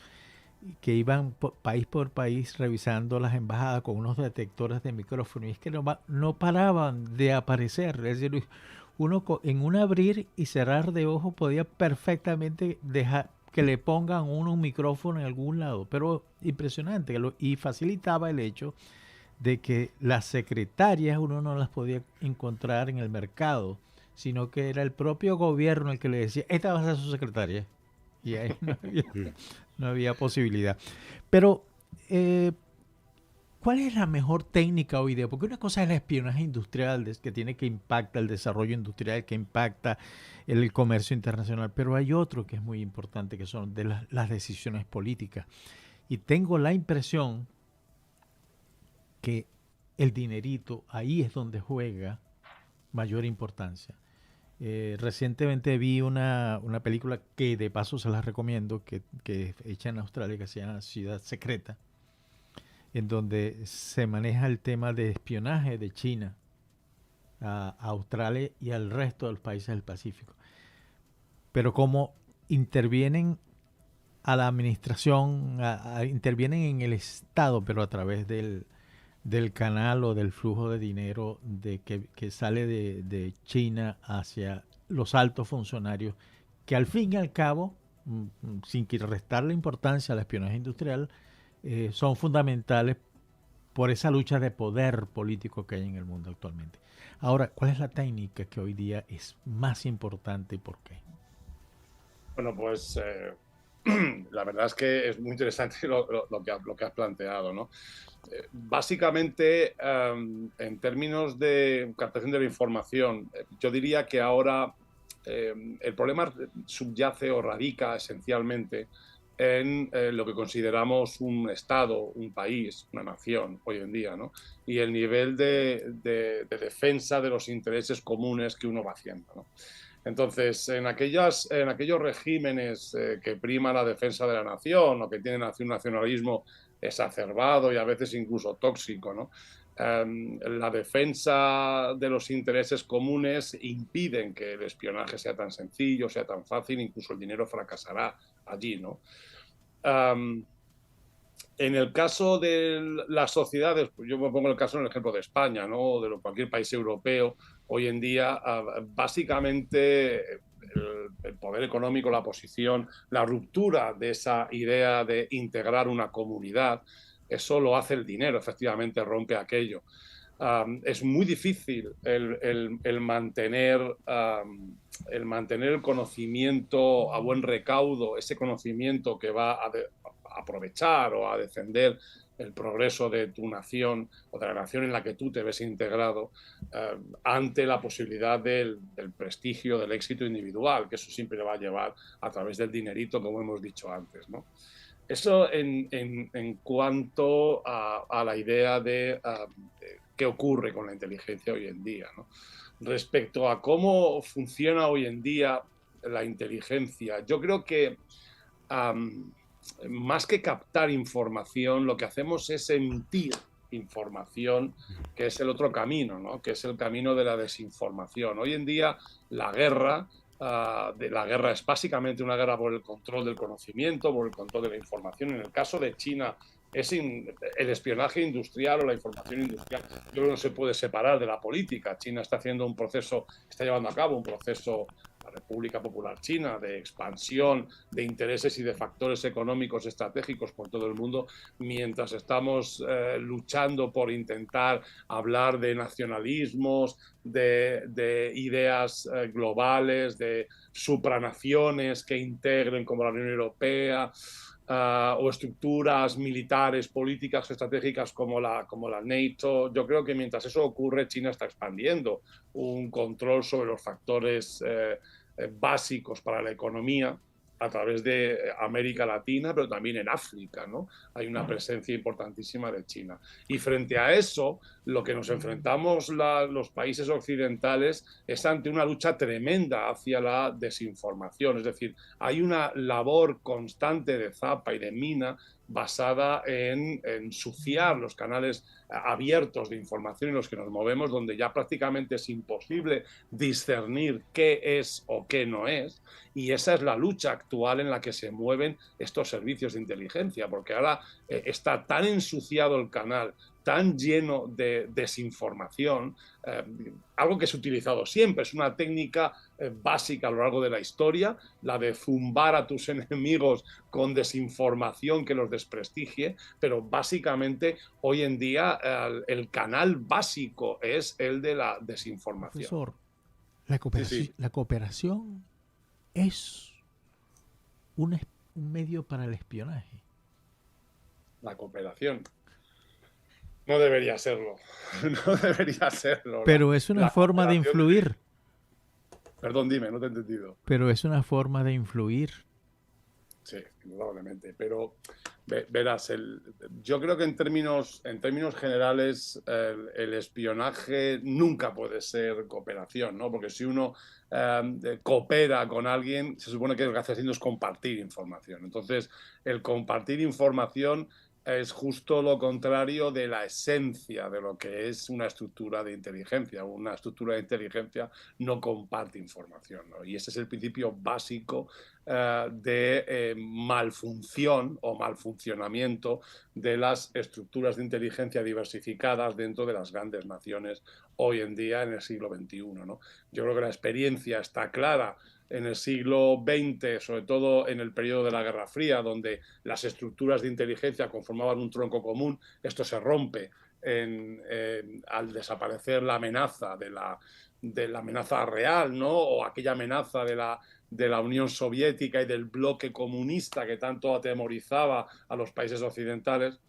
C: que iban país por país revisando las embajadas con unos detectores de micrófono, y es que no paraban de aparecer. Es decir, uno en un abrir y cerrar de ojos podía perfectamente dejar que le pongan un micrófono en algún lado, pero impresionante, y facilitaba el hecho de que las secretarias uno no las podía encontrar en el mercado, sino que era el propio gobierno el que le decía, esta va a ser su secretaria. Y ahí no había posibilidad. Pero, ¿cuál es la mejor técnica hoy día? Porque una cosa es el espionaje industrial, que tiene que impactar el desarrollo industrial, que impacta el comercio internacional, pero hay otro que es muy importante, que son de las decisiones políticas. Y tengo la impresión que el dinerito ahí es donde juega mayor importancia. Recientemente vi una película que de paso se las recomiendo, que es hecha en Australia, que se llama Ciudad Secreta, en donde se maneja el tema de espionaje de China a Australia y al resto de los países del Pacífico. Pero cómo intervienen a la administración, intervienen en el Estado, pero a través del canal o del flujo de dinero que sale de China hacia los altos funcionarios, que al fin y al cabo, sin restarle importancia al espionaje industrial, son fundamentales por esa lucha de poder político que hay en el mundo actualmente. Ahora, ¿cuál es la técnica que hoy día es más importante y por qué?
B: Bueno, pues la verdad es que es muy interesante lo que has planteado, ¿no? Básicamente, en términos de captación de la información, yo diría que ahora el problema subyace o radica esencialmente en lo que consideramos un Estado, un país, una nación hoy en día, ¿no? Y el nivel de defensa de los intereses comunes que uno va haciendo, ¿no? Entonces, en aquellos regímenes que prima la defensa de la nación o que tienen un nacionalismo exacerbado y a veces incluso tóxico, ¿no? La defensa de los intereses comunes impiden que el espionaje sea tan sencillo, sea tan fácil, incluso el dinero fracasará allí, ¿no? En el caso de las sociedades, pues yo me pongo el caso en el ejemplo de España, ¿no? O de cualquier país europeo, hoy en día, básicamente el poder económico, la posición, la ruptura de esa idea de integrar una comunidad, eso lo hace el dinero, efectivamente rompe aquello. Es muy difícil el mantener el mantener el conocimiento a buen recaudo, ese conocimiento que va a aprovechar o a defender el progreso de tu nación o de la nación en la que tú te ves integrado, ante la posibilidad del prestigio, del éxito individual, que eso siempre le va a llevar a través del dinerito, como hemos dicho antes, ¿no? Eso en cuanto a la idea de qué ocurre con la inteligencia hoy en día, ¿no? Respecto a cómo funciona hoy en día la inteligencia, yo creo que más que captar información, lo que hacemos es emitir información, que es el otro camino, ¿no? Que es el camino de la desinformación. Hoy en día la guerra es básicamente una guerra por el control del conocimiento, por el control de la información. En el caso de China, el espionaje industrial o la información industrial, yo creo que no se puede separar de la política. China está llevando a cabo un proceso, la República Popular China, de expansión de intereses y de factores económicos estratégicos por todo el mundo, mientras estamos luchando por intentar hablar de nacionalismos, de ideas globales, de supranaciones que integren como la Unión Europea, o estructuras militares, políticas, estratégicas como la NATO. Yo creo que mientras eso ocurre, China está expandiendo un control sobre los factores básicos para la economía a través de América Latina, pero también en África, ¿no? Hay una presencia importantísima de China. Y frente a eso, lo que nos enfrentamos los países occidentales es ante una lucha tremenda hacia la desinformación. Es decir, hay una labor constante de zapa y de mina basada en ensuciar los canales abiertos de información en los que nos movemos, donde ya prácticamente es imposible discernir qué es o qué no es. Y esa es la lucha actual en la que se mueven estos servicios de inteligencia, porque ahora está tan ensuciado el canal, tan lleno de desinformación, algo que se ha utilizado siempre, es una técnica básica a lo largo de la historia, la de zumbar a tus enemigos con desinformación que los desprestigie, pero básicamente hoy en día el canal básico es el de la desinformación.
C: Profesor, la cooperación es un medio para el espionaje.
B: La cooperación. No debería serlo. No debería serlo.
C: Pero es una forma de influir.
B: Perdón, dime, no te he entendido.
C: Pero es una forma de influir.
B: Sí, indudablemente. Pero verás, yo creo que en términos generales el espionaje nunca puede ser cooperación, ¿no? Porque si uno coopera con alguien, se supone que lo que hace haciendo es compartir información. Entonces, el compartir información es justo lo contrario de la esencia de lo que es una estructura de inteligencia. Una estructura de inteligencia no comparte información, ¿no? Y ese es el principio básico de malfunción o malfuncionamiento de las estructuras de inteligencia diversificadas dentro de las grandes naciones hoy en día en el siglo XXI, ¿no? Yo creo que la experiencia está clara en el siglo XX, sobre todo en el periodo de la Guerra Fría, donde las estructuras de inteligencia conformaban un tronco común. Esto se rompe al desaparecer la amenaza de la amenaza real, ¿no? O aquella amenaza de la Unión Soviética y del bloque comunista que tanto atemorizaba a los países occidentales.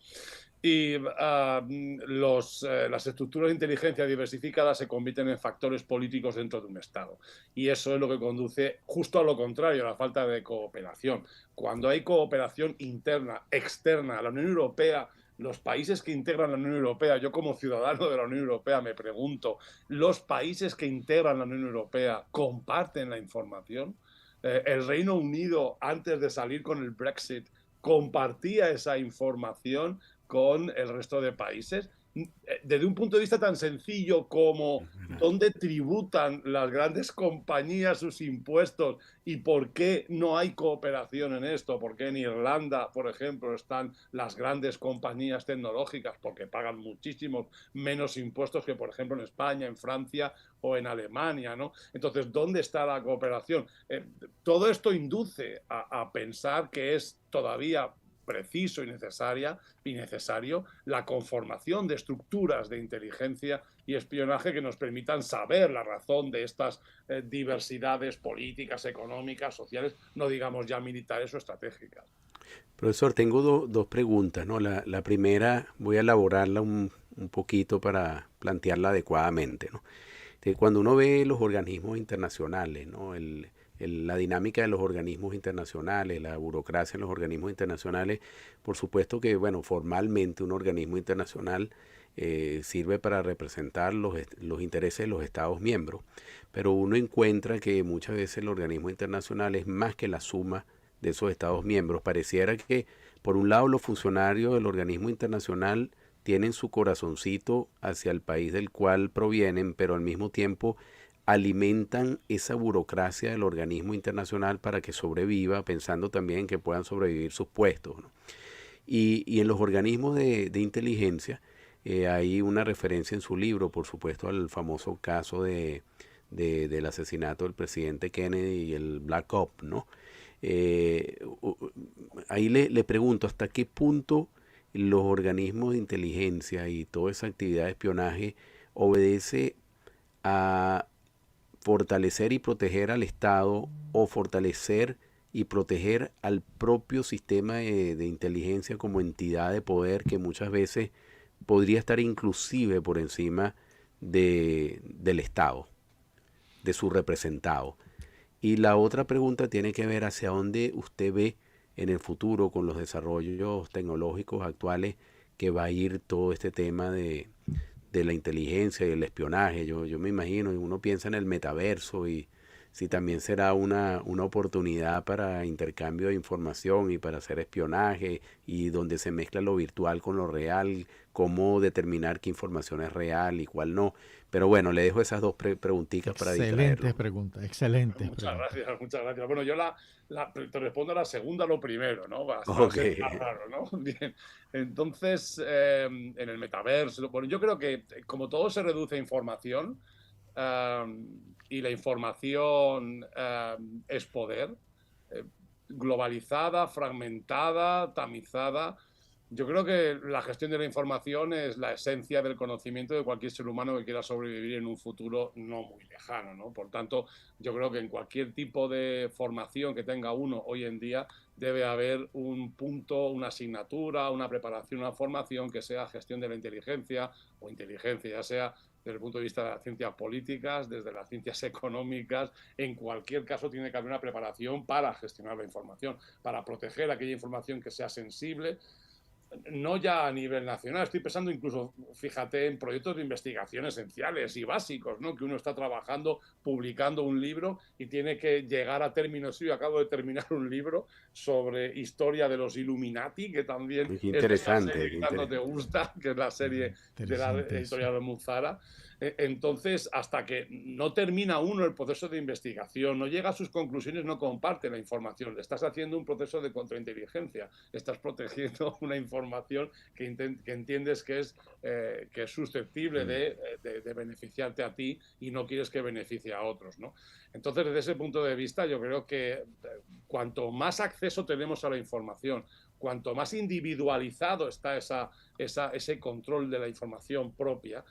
B: Y las estructuras de inteligencia diversificadas se convierten en factores políticos dentro de un Estado. Y eso es lo que conduce justo a lo contrario, a la falta de cooperación. Cuando hay cooperación interna, externa, a la Unión Europea, los países que integran la Unión Europea, yo como ciudadano de la Unión Europea me pregunto, ¿los países que integran la Unión Europea comparten la información? El Reino Unido, antes de salir con el Brexit, compartía esa información con el resto de países. Desde un punto de vista tan sencillo como dónde tributan las grandes compañías sus impuestos y por qué no hay cooperación en esto, por qué en Irlanda, por ejemplo, están las grandes compañías tecnológicas porque pagan muchísimos menos impuestos que, por ejemplo, en España, en Francia o en Alemania, ¿no? Entonces, ¿dónde está la cooperación? Todo esto induce a pensar que es todavía preciso y necesario la conformación de estructuras de inteligencia y espionaje que nos permitan saber la razón de estas diversidades políticas, económicas, sociales, no digamos ya militares o estratégicas.
A: Profesor, tengo dos preguntas, ¿no? La primera voy a elaborarla un poquito para plantearla adecuadamente, ¿no? Cuando uno ve los organismos internacionales, ¿no? La dinámica de los organismos internacionales, la burocracia en los organismos internacionales, por supuesto que, bueno, formalmente un organismo internacional sirve para representar los intereses de los Estados miembros, pero uno encuentra que muchas veces el organismo internacional es más que la suma de esos Estados miembros. Pareciera que, por un lado, los funcionarios del organismo internacional tienen su corazoncito hacia el país del cual provienen, pero al mismo tiempo alimentan esa burocracia del organismo internacional para que sobreviva, pensando también que puedan sobrevivir sus puestos, ¿no? Y en los organismos de inteligencia hay una referencia en su libro, por supuesto, al famoso caso del asesinato del presidente Kennedy y el Black Ops, ¿no? Ahí le pregunto hasta qué punto los organismos de inteligencia y toda esa actividad de espionaje obedece a fortalecer y proteger al Estado o fortalecer y proteger al propio sistema de inteligencia como entidad de poder que muchas veces podría estar inclusive por encima del Estado, de su representado. Y la otra pregunta tiene que ver hacia dónde usted ve en el futuro con los desarrollos tecnológicos actuales que va a ir todo este tema de la inteligencia y el espionaje. Yo me imagino, uno piensa en el metaverso y si también será una oportunidad para intercambio de información y para hacer espionaje y donde se mezcla lo virtual con lo real, cómo determinar qué información es real y cuál no. Pero bueno, le dejo esas dos preguntitas para distraerlo.
C: Excelentes preguntas, excelentes
B: Muchas
C: preguntas.
B: gracias, muchas gracias. Bueno, yo te respondo a la segunda lo primero, ¿no? Va a ser más raro, ¿no? Bien. Entonces, en el metaverso, bueno, yo creo que como todo se reduce a información, y la información es poder, globalizada, fragmentada, tamizada. Yo creo que la gestión de la información es la esencia del conocimiento de cualquier ser humano que quiera sobrevivir en un futuro no muy lejano, ¿no? Por tanto, yo creo que en cualquier tipo de formación que tenga uno hoy en día debe haber un punto, una asignatura, una preparación, una formación que sea gestión de la inteligencia o inteligencia, ya sea desde el punto de vista de las ciencias políticas, desde las ciencias económicas. En cualquier caso tiene que haber una preparación para gestionar la información, para proteger aquella información que sea sensible, no ya a nivel nacional, estoy pensando incluso, fíjate, en proyectos de investigación esenciales y básicos, ¿no? Que uno está trabajando, publicando un libro y tiene que llegar a términos. Sí, yo acabo de terminar un libro sobre historia de los Illuminati, que también
A: Qué interesante,
B: es de esa serie que tanto te gusta, que es la serie de la editorial de Muzara. Entonces, hasta que no termina uno el proceso de investigación, no llega a sus conclusiones, no comparte la información. Le estás haciendo un proceso de contrainteligencia, estás protegiendo una información que entiendes que es susceptible de beneficiarte a ti y no quieres que beneficie a otros, ¿no? Entonces, desde ese punto de vista, yo creo que cuanto más acceso tenemos a la información, cuanto más individualizado está ese control de la información propia,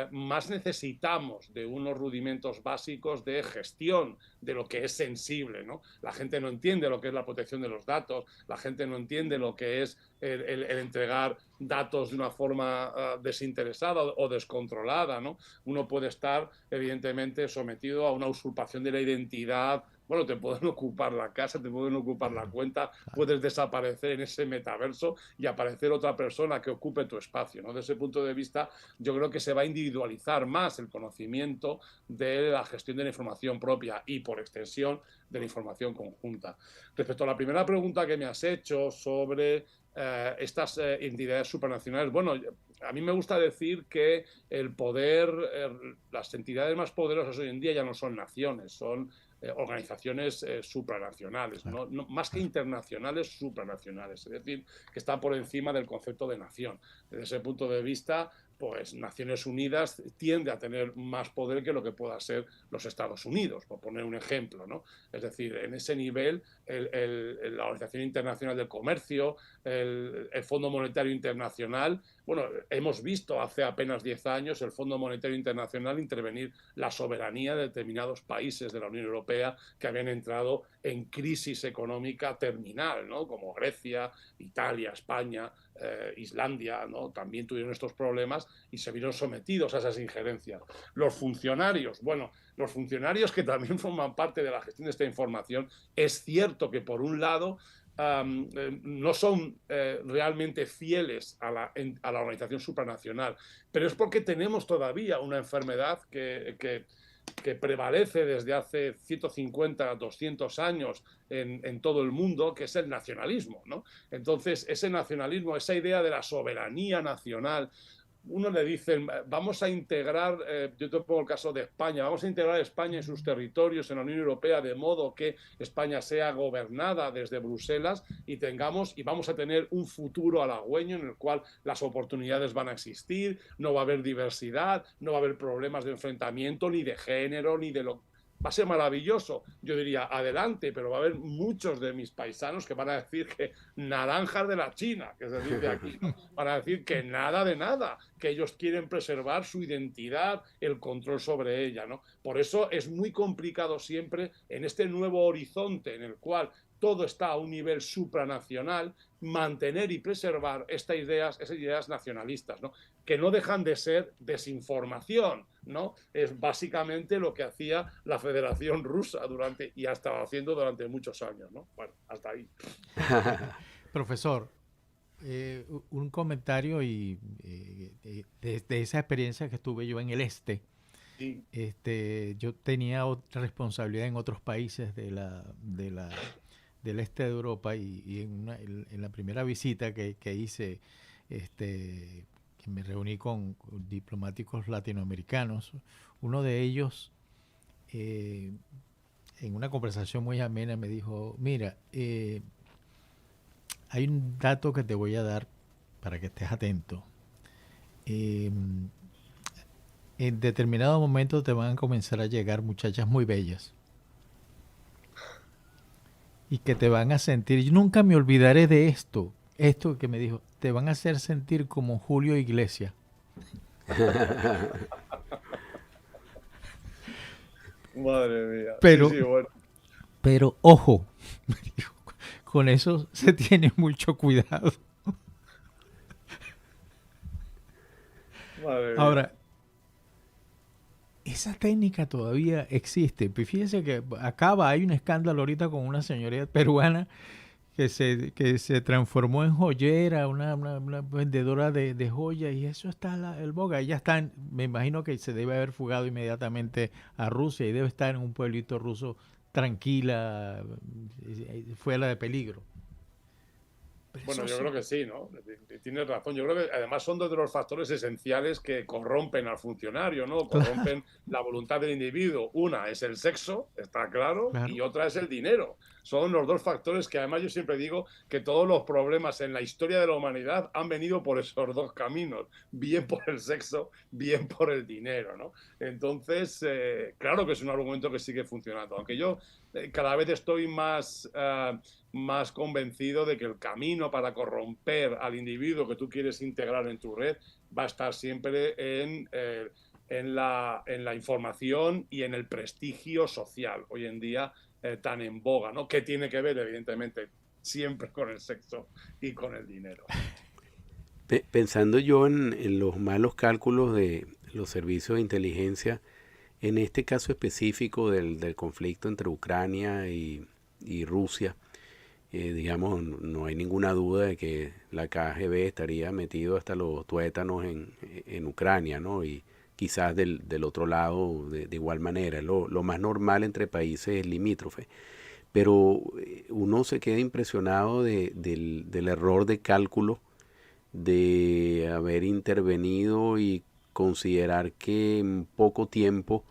B: más necesitamos de unos rudimentos básicos de gestión de lo que es sensible, ¿no? La gente no entiende lo que es la protección de los datos, la gente no entiende lo que es el entregar datos de una forma desinteresada o descontrolada, ¿no? Uno puede estar, evidentemente, sometido a una usurpación de la identidad. Bueno, te pueden ocupar la casa, te pueden ocupar la cuenta, puedes desaparecer en ese metaverso y aparecer otra persona que ocupe tu espacio, ¿no? Desde ese punto de vista, yo creo que se va a individualizar más el conocimiento de la gestión de la información propia y, por extensión, de la información conjunta. Respecto a la primera pregunta que me has hecho sobre estas entidades supranacionales, bueno, a mí me gusta decir que el poder, las entidades más poderosas hoy en día ya no son naciones, son organizaciones supranacionales, ¿no? Más que internacionales, supranacionales, es decir, que están por encima del concepto de nación. Desde ese punto de vista, pues Naciones Unidas tiende a tener más poder que lo que pueda ser los Estados Unidos, por poner un ejemplo, ¿no? Es decir, en ese nivel, la Organización Internacional del Comercio, el Fondo Monetario Internacional, bueno, hemos visto hace apenas 10 años el Fondo Monetario Internacional intervenir la soberanía de determinados países de la Unión Europea que habían entrado en crisis económica terminal, ¿no? Como Grecia, Italia, España, Islandia, ¿no? También tuvieron estos problemas y se vieron sometidos a esas injerencias. Los funcionarios, bueno, los funcionarios que también forman parte de la gestión de esta información, es cierto que por un lado no son realmente fieles a la organización supranacional, pero es porque tenemos todavía una enfermedad que prevalece desde hace 150, 200 años en todo el mundo, que es el nacionalismo, ¿no? Entonces, ese nacionalismo, esa idea de la soberanía nacional, uno le dicen, vamos a integrar, yo te pongo el caso de España, vamos a integrar España en sus territorios en la Unión Europea de modo que España sea gobernada desde Bruselas y vamos a tener un futuro halagüeño en el cual las oportunidades van a existir, no va a haber diversidad, no va a haber problemas de enfrentamiento ni de género, ni de lo... Va a ser maravilloso. Yo diría, adelante, pero va a haber muchos de mis paisanos que van a decir que naranjas de la China, que se dice aquí, ¿no? Van a decir que nada de nada, que ellos quieren preservar su identidad, el control sobre ella, ¿no? Por eso es muy complicado siempre en este nuevo horizonte en el cual todo está a un nivel supranacional, mantener y preservar esas ideas nacionalistas, ¿no? Que no dejan de ser desinformación, ¿no? Es básicamente lo que hacía la Federación Rusa y ha estado haciendo durante muchos años, ¿no? Bueno, hasta ahí.
C: Profesor, un comentario de esa experiencia que estuve yo en el este.
B: Sí.
C: Yo tenía otra responsabilidad en otros países del este de Europa y en la primera visita que hice, que me reuní con diplomáticos latinoamericanos, uno de ellos, en una conversación muy amena, me dijo, mira, hay un dato que te voy a dar para que estés atento. En determinado momento te van a comenzar a llegar muchachas muy bellas y que te van a sentir, yo nunca me olvidaré de esto que me dijo, te van a hacer sentir como Julio Iglesias.
B: Madre mía.
C: Pero,
B: sí, bueno.
C: pero ojo, con eso se tiene mucho cuidado.
B: Madre mía.
C: Ahora, esa técnica todavía existe. Pues fíjense que hay un escándalo ahorita con una señora peruana que se transformó en joyera, una vendedora de joyas, y eso está el boga. Ella está, me imagino que se debe haber fugado inmediatamente a Rusia y debe estar en un pueblito ruso tranquila, fuera de peligro. Pero
B: bueno, yo creo que sí, ¿no? Tienes razón. Yo creo que además son dos de los factores esenciales que corrompen al funcionario, ¿no? Corrompen la voluntad del individuo. Una es el sexo, está claro, y otra es el dinero. Son los dos factores que además yo siempre digo que todos los problemas en la historia de la humanidad han venido por esos dos caminos, bien por el sexo, bien por el dinero, ¿no? Entonces, claro que es un argumento que sigue funcionando, aunque yo cada vez estoy más convencido de que el camino para corromper al individuo que tú quieres integrar en tu red va a estar siempre en la información y en el prestigio social. Hoy en día tan en boga, ¿no? Que tiene que ver, evidentemente, siempre con el sexo y con el dinero.
A: Pensando yo en los malos cálculos de los servicios de inteligencia, en este caso específico del conflicto entre Ucrania y Rusia, digamos, no hay ninguna duda de que la KGB estaría metido hasta los tuétanos en Ucrania, ¿no? Y quizás del otro lado de igual manera. Lo más normal entre países limítrofes. Pero uno se queda impresionado del error de cálculo de haber intervenido y considerar que en poco tiempo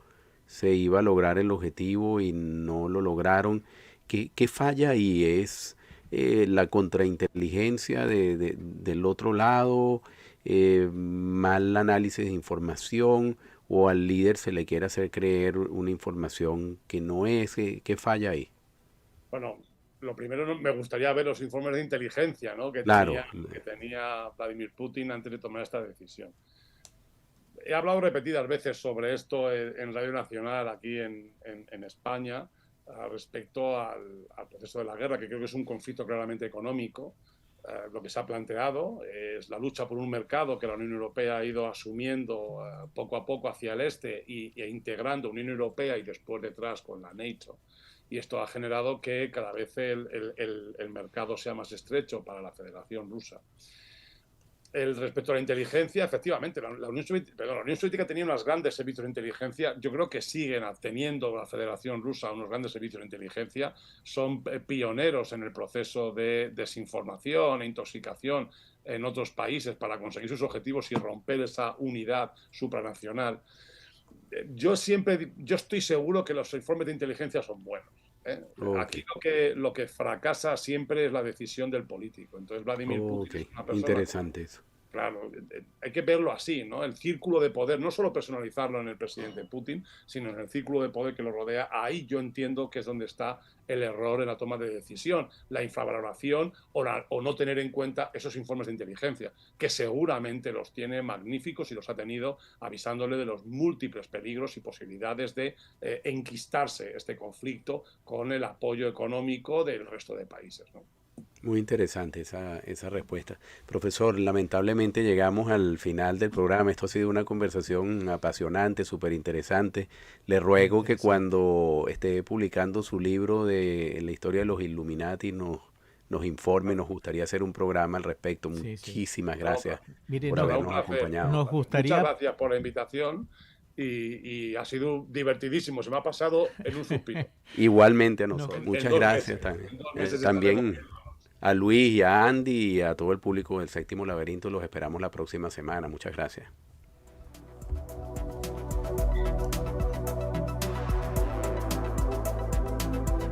A: se iba a lograr el objetivo y no lo lograron. ¿Qué falla ahí? ¿Es la contrainteligencia del otro lado, mal análisis de información, o al líder se le quiere hacer creer una información que no es? ¿Qué falla ahí?
B: Bueno, lo primero me gustaría ver los informes de inteligencia, ¿no?
A: Claro.
B: Que tenía Vladimir Putin antes de tomar esta decisión. He hablado repetidas veces sobre esto en Radio Nacional aquí en España respecto al proceso de la guerra, que creo que es un conflicto claramente económico. Lo que se ha planteado es la lucha por un mercado que la Unión Europea ha ido asumiendo poco a poco hacia el este e integrando Unión Europea y después detrás con la NATO. Y esto ha generado que cada vez el mercado sea más estrecho para la Federación Rusa. Respecto a la inteligencia, efectivamente, la Unión Soviética tenía unos grandes servicios de inteligencia. Yo creo que siguen teniendo la Federación Rusa unos grandes servicios de inteligencia. Son pioneros en el proceso de desinformación e intoxicación en otros países para conseguir sus objetivos y romper esa unidad supranacional. Yo estoy seguro que los informes de inteligencia son buenos. Okay. Aquí lo que fracasa siempre es la decisión del político. Entonces Vladimir Putin es una persona...
A: Interesante eso.
B: Claro, hay que verlo así, ¿no? El círculo de poder, no solo personalizarlo en el presidente Putin, sino en el círculo de poder que lo rodea. Ahí yo entiendo que es donde está el error en la toma de decisión, la infravaloración o no tener en cuenta esos informes de inteligencia, que seguramente los tiene magníficos y los ha tenido avisándole de los múltiples peligros y posibilidades de enquistarse este conflicto con el apoyo económico del resto de países, ¿no?
A: Muy interesante esa respuesta. Profesor, lamentablemente llegamos al final del programa. Esto ha sido una conversación apasionante, súper interesante. Le ruego que cuando esté publicando su libro de la historia de los Illuminati nos informe. Nos gustaría hacer un programa al respecto. Muchísimas gracias por habernos acompañado.
C: Nos gustaría...
B: Muchas gracias por la invitación. Y ha sido divertidísimo, se me ha pasado en un suspiro.
A: Igualmente a nosotros. Muchas gracias también a Luis y a Andy y a todo el público del Séptimo Laberinto. Los esperamos la próxima semana. Muchas gracias.